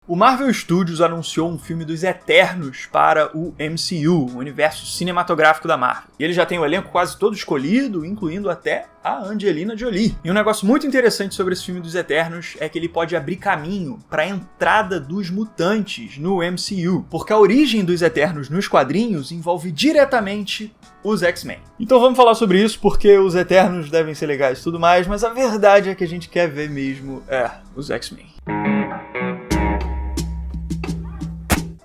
O Marvel Studios anunciou um filme dos Eternos para o MCU, o universo cinematográfico da Marvel. E ele já tem o elenco quase todo escolhido, incluindo até a Angelina Jolie. E um negócio muito interessante sobre esse filme dos Eternos é que ele pode abrir caminho para a entrada dos mutantes no MCU, porque a origem dos Eternos nos quadrinhos envolve diretamente os X-Men. Então vamos falar sobre isso, porque os Eternos devem ser legais e tudo mais, mas a verdade é que a gente quer ver mesmo os X-Men.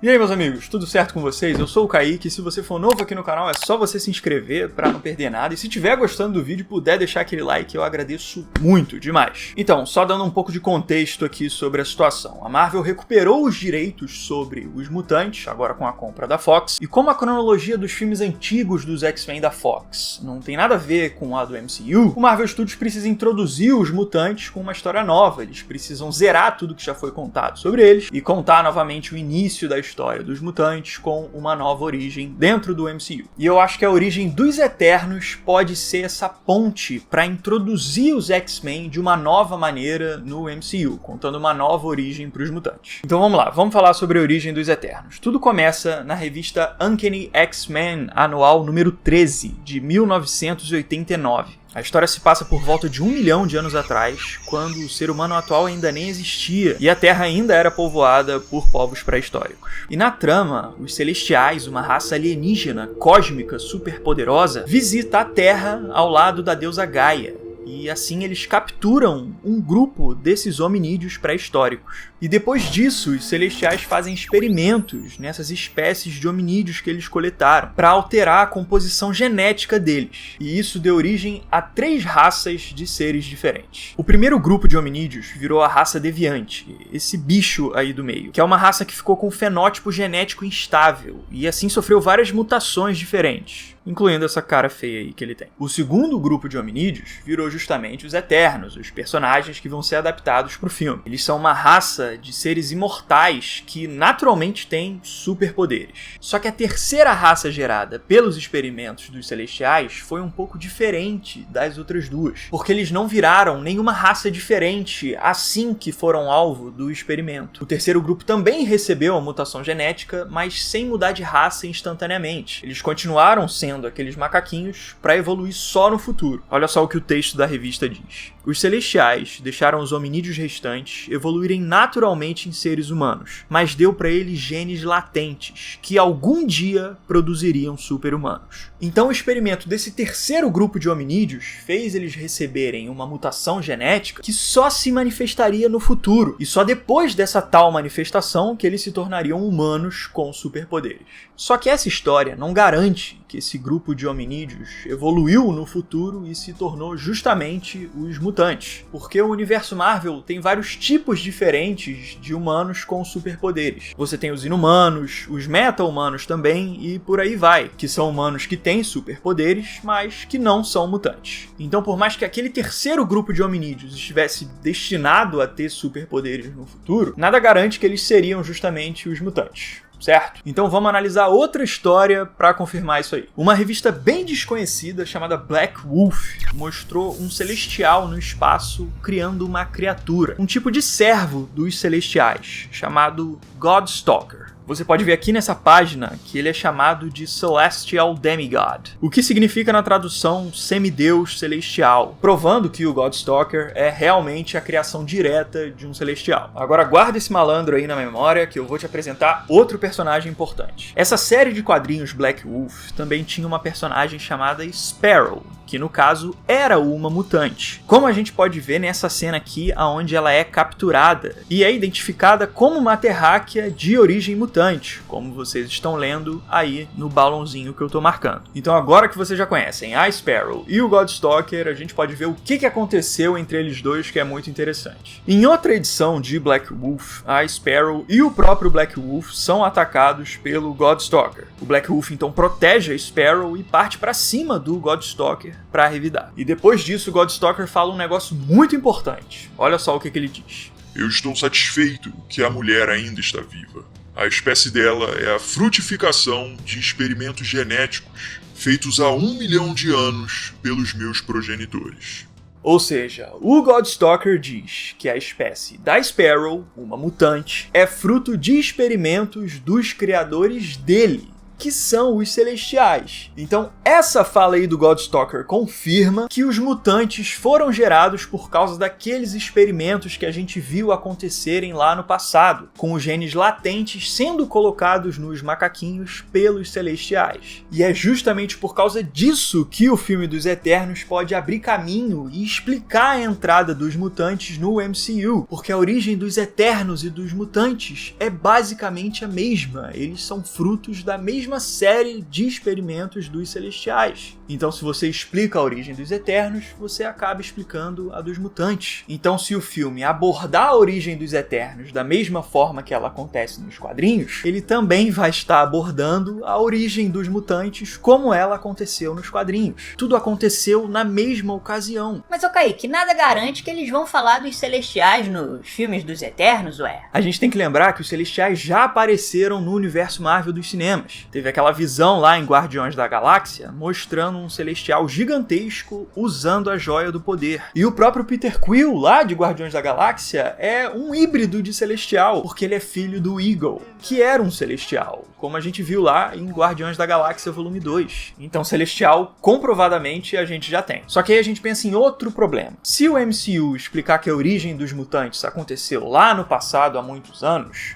E aí, meus amigos, tudo certo com vocês? Eu sou o Kaique, e se você for novo aqui no canal é só você se inscrever pra não perder nada, e se estiver gostando do vídeo e puder deixar aquele like, eu agradeço muito demais. Então, só dando um pouco de contexto aqui sobre a situação. A Marvel recuperou os direitos sobre os mutantes, agora com a compra da Fox, e como a cronologia dos filmes antigos dos X-Men da Fox não tem nada a ver com a do MCU, o Marvel Studios precisa introduzir os mutantes com uma história nova, eles precisam zerar tudo que já foi contado sobre eles, e contar novamente o início da história dos mutantes com uma nova origem dentro do MCU. E eu acho que a origem dos Eternos pode ser essa ponte para introduzir os X-Men de uma nova maneira no MCU, contando uma nova origem para os mutantes. Então vamos lá, vamos falar sobre a origem dos Eternos. Tudo começa na revista Uncanny X-Men anual número 13, de 1989. A história se passa por volta de 1 milhão de anos atrás, quando o ser humano atual ainda nem existia e a Terra ainda era povoada por povos pré-históricos. E na trama, os Celestiais, uma raça alienígena cósmica superpoderosa, visita a Terra ao lado da deusa Gaia. E assim eles capturam um grupo desses hominídeos pré-históricos. E depois disso, os Celestiais fazem experimentos nessas espécies de hominídeos que eles coletaram para alterar a composição genética deles. E isso deu origem a 3 raças de seres diferentes. O primeiro grupo de hominídeos virou a raça deviante, esse bicho aí do meio, que é uma raça que ficou com um fenótipo genético instável e assim sofreu várias mutações diferentes, incluindo essa cara feia aí que ele tem. O segundo grupo de hominídeos virou justamente os Eternos, os personagens que vão ser adaptados para o filme. Eles são uma raça de seres imortais que naturalmente têm superpoderes. Só que a terceira raça gerada pelos experimentos dos Celestiais foi um pouco diferente das outras duas, porque eles não viraram nenhuma raça diferente assim que foram alvo do experimento. O terceiro grupo também recebeu a mutação genética, mas sem mudar de raça instantaneamente. Eles continuaram sendo aqueles macaquinhos para evoluir só no futuro. Olha só o que o texto da revista diz. Os Celestiais deixaram os hominídeos restantes evoluírem naturalmente em seres humanos, mas deu para eles genes latentes, que algum dia produziriam super-humanos. Então o experimento desse terceiro grupo de hominídeos fez eles receberem uma mutação genética que só se manifestaria no futuro, e só depois dessa tal manifestação que eles se tornariam humanos com superpoderes. Só que essa história não garante que esse grupo de hominídeos evoluiu no futuro e se tornou justamente os mutantes, porque o universo Marvel tem vários tipos diferentes de humanos com superpoderes. Você tem os inumanos, os meta-humanos também e por aí vai, que são humanos que têm superpoderes, mas que não são mutantes. Então, por mais que aquele terceiro grupo de hominídeos estivesse destinado a ter superpoderes no futuro, nada garante que eles seriam justamente os mutantes. Certo? Então vamos analisar outra história para confirmar isso aí. Uma revista bem desconhecida chamada Black Wolf mostrou um celestial no espaço criando uma criatura, um tipo de servo dos celestiais, chamado Godstalker. Você pode ver aqui nessa página que ele é chamado de Celestial Demigod, o que significa na tradução semideus celestial, provando que o Godstalker é realmente a criação direta de um celestial. Agora guarda esse malandro aí na memória que eu vou te apresentar outro personagem importante. Essa série de quadrinhos Black Wolf também tinha uma personagem chamada Sparrow, que no caso era uma mutante. Como a gente pode ver nessa cena aqui, onde ela é capturada e é identificada como uma terráquea de origem mutante, como vocês estão lendo aí no balãozinho que eu tô marcando. Então agora que vocês já conhecem a Sparrow e o Godstalker, a gente pode ver o que aconteceu entre eles dois, que é muito interessante. Em outra edição de Black Wolf, a Sparrow e o próprio Black Wolf são atacados pelo Godstalker. O Black Wolf então protege a Sparrow e parte pra cima do Godstalker para revidar. E depois disso, o Godstalker fala um negócio muito importante. Olha só o que ele diz. Eu estou satisfeito que a mulher ainda está viva. A espécie dela é a frutificação de experimentos genéticos feitos há 1 milhão de anos pelos meus progenitores. Ou seja, o Godstalker diz que a espécie da Sparrow, uma mutante, é fruto de experimentos dos criadores dele, que são os Celestiais. Então, essa fala aí do Godstalker confirma que os mutantes foram gerados por causa daqueles experimentos que a gente viu acontecerem lá no passado, com os genes latentes sendo colocados nos macaquinhos pelos Celestiais. E é justamente por causa disso que o filme dos Eternos pode abrir caminho e explicar a entrada dos mutantes no MCU, porque a origem dos Eternos e dos mutantes é basicamente a mesma. Eles são frutos da mesma série de experimentos dos Celestiais. Então, se você explica a origem dos Eternos, você acaba explicando a dos mutantes. Então, se o filme abordar a origem dos Eternos da mesma forma que ela acontece nos quadrinhos, ele também vai estar abordando a origem dos mutantes como ela aconteceu nos quadrinhos. Tudo aconteceu na mesma ocasião. Mas, Kaique, nada garante que eles vão falar dos Celestiais nos filmes dos Eternos, ué? A gente tem que lembrar que os Celestiais já apareceram no universo Marvel dos cinemas. Teve aquela visão lá em Guardiões da Galáxia, mostrando um Celestial gigantesco usando a Joia do Poder. E o próprio Peter Quill, lá de Guardiões da Galáxia, é um híbrido de Celestial, porque ele é filho do Eagle, que era um Celestial, como a gente viu lá em Guardiões da Galáxia Volume 2. Então, Celestial, comprovadamente, a gente já tem. Só que aí a gente pensa em outro problema. Se o MCU explicar que a origem dos mutantes aconteceu lá no passado, há muitos anos,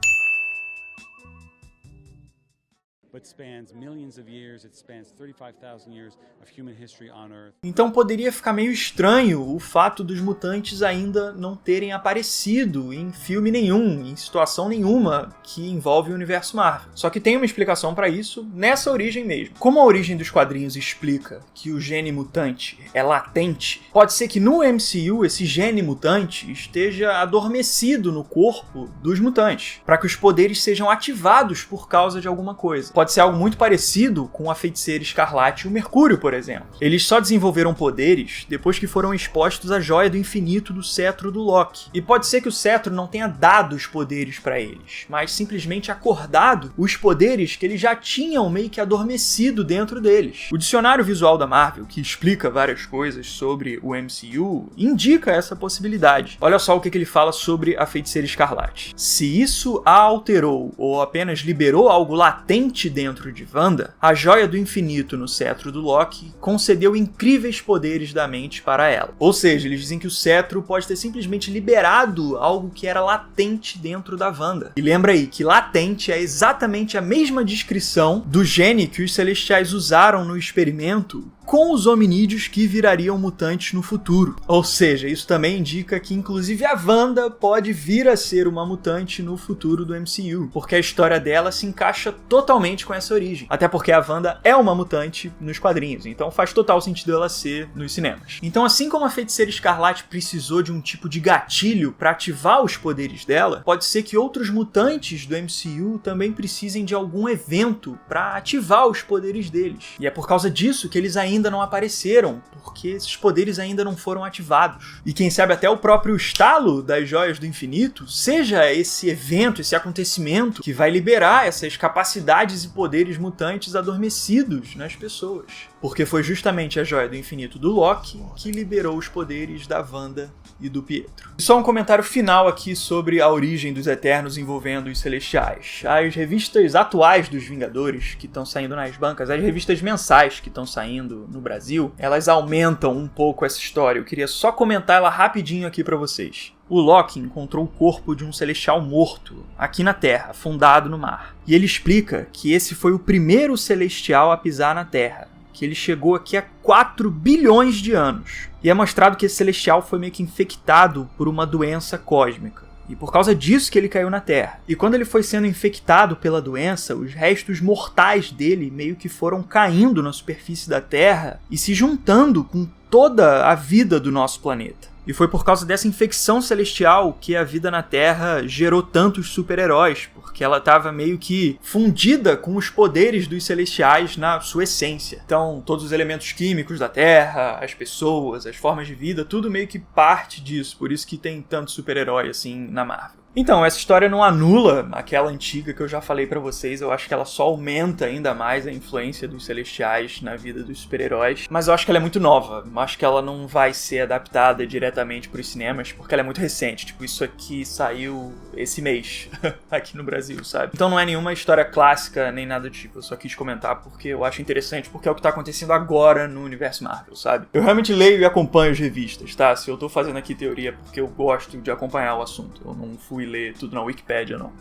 então poderia ficar meio estranho o fato dos mutantes ainda não terem aparecido em filme nenhum, em situação nenhuma que envolve o universo Marvel. Só que tem uma explicação para isso nessa origem mesmo. Como a origem dos quadrinhos explica que o gene mutante é latente, pode ser que no MCU esse gene mutante esteja adormecido no corpo dos mutantes, para que os poderes sejam ativados por causa de alguma coisa. Pode ser algo muito parecido com a Feiticeira Escarlate e o Mercúrio, por exemplo. Eles só desenvolveram poderes depois que foram expostos à Joia do Infinito do Cetro do Loki. E pode ser que o Cetro não tenha dado os poderes para eles, mas simplesmente acordado os poderes que eles já tinham meio que adormecido dentro deles. O dicionário visual da Marvel, que explica várias coisas sobre o MCU, indica essa possibilidade. Olha só o que ele fala sobre a Feiticeira Escarlate. Se isso a alterou ou apenas liberou algo latente dentro de Wanda, a Joia do Infinito no Cetro do Loki concedeu incríveis poderes da mente para ela. Ou seja, eles dizem que o Cetro pode ter simplesmente liberado algo que era latente dentro da Wanda. E lembra aí que latente é exatamente a mesma descrição do gene que os Celestiais usaram no experimento com os hominídeos que virariam mutantes no futuro. Ou seja, isso também indica que inclusive a Wanda pode vir a ser uma mutante no futuro do MCU, porque a história dela se encaixa totalmente com essa origem. Até porque a Wanda é uma mutante nos quadrinhos, então faz total sentido ela ser nos cinemas. Então, assim como a Feiticeira Escarlate precisou de um tipo de gatilho para ativar os poderes dela, pode ser que outros mutantes do MCU também precisem de algum evento para ativar os poderes deles. E é por causa disso que eles ainda não apareceram, porque esses poderes ainda não foram ativados. E quem sabe até o próprio estalo das Joias do Infinito seja esse evento, esse acontecimento que vai liberar essas capacidades e poderes mutantes adormecidos nas pessoas. Porque foi justamente a Joia do Infinito do Loki que liberou os poderes da Wanda e do Pietro. E só um comentário final aqui sobre a origem dos Eternos envolvendo os Celestiais. As revistas atuais dos Vingadores que estão saindo nas bancas, as revistas mensais que estão saindo no Brasil, elas aumentam um pouco essa história. Eu queria só comentar ela rapidinho aqui pra vocês. O Loki encontrou o corpo de um Celestial morto aqui na Terra, afundado no mar. E ele explica que esse foi o primeiro Celestial a pisar na Terra, que ele chegou aqui há 4 bilhões de anos. E é mostrado que esse Celestial foi meio que infectado por uma doença cósmica. E por causa disso que ele caiu na Terra. E quando ele foi sendo infectado pela doença, os restos mortais dele meio que foram caindo na superfície da Terra e se juntando com toda a vida do nosso planeta. E foi por causa dessa infecção celestial que a vida na Terra gerou tantos super-heróis, porque ela estava meio que fundida com os poderes dos celestiais na sua essência. Então, todos os elementos químicos da Terra, as pessoas, as formas de vida, tudo meio que parte disso, por isso que tem tanto super-herói assim na Marvel. Então, essa história não anula aquela antiga que eu já falei pra vocês, eu acho que ela só aumenta ainda mais a influência dos Celestiais na vida dos super-heróis, mas eu acho que ela é muito nova, eu acho que ela não vai ser adaptada diretamente pros cinemas, porque ela é muito recente, tipo, isso aqui saiu esse mês, aqui no Brasil, sabe? Então não é nenhuma história clássica, nem nada do tipo, eu só quis comentar porque eu acho interessante, porque é o que tá acontecendo agora no universo Marvel, sabe? Eu realmente leio e acompanho as revistas, tá? Se eu tô fazendo aqui teoria porque eu gosto de acompanhar o assunto, eu não fui ler tudo na Wikipédia, não.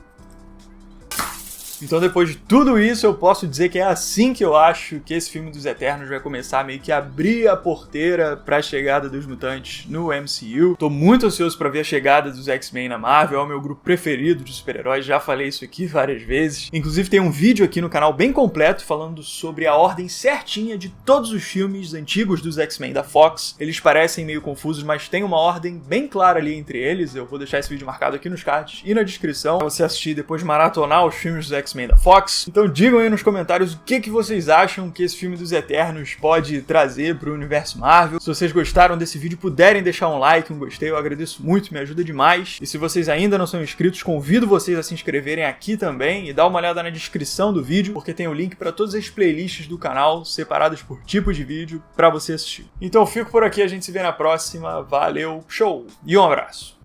Então depois de tudo isso, eu posso dizer que é assim que eu acho que esse filme dos Eternos vai começar a meio que abrir a porteira pra chegada dos mutantes no MCU. Tô muito ansioso pra ver a chegada dos X-Men na Marvel, é o meu grupo preferido de super-heróis, já falei isso aqui várias vezes. Inclusive tem um vídeo aqui no canal bem completo falando sobre a ordem certinha de todos os filmes antigos dos X-Men da Fox. Eles parecem meio confusos, mas tem uma ordem bem clara ali entre eles. Eu vou deixar esse vídeo marcado aqui nos cards e na descrição pra você assistir depois de maratonar os filmes dos X-Men da Fox. Então digam aí nos comentários o que vocês acham que esse filme dos Eternos pode trazer pro universo Marvel. Se vocês gostaram desse vídeo, puderem deixar um like, um gostei, eu agradeço muito, me ajuda demais. E se vocês ainda não são inscritos, convido vocês a se inscreverem aqui também e dar uma olhada na descrição do vídeo, porque tem o link para todas as playlists do canal, separadas por tipo de vídeo, para você assistir. Então eu fico por aqui, a gente se vê na próxima, valeu, show e um abraço!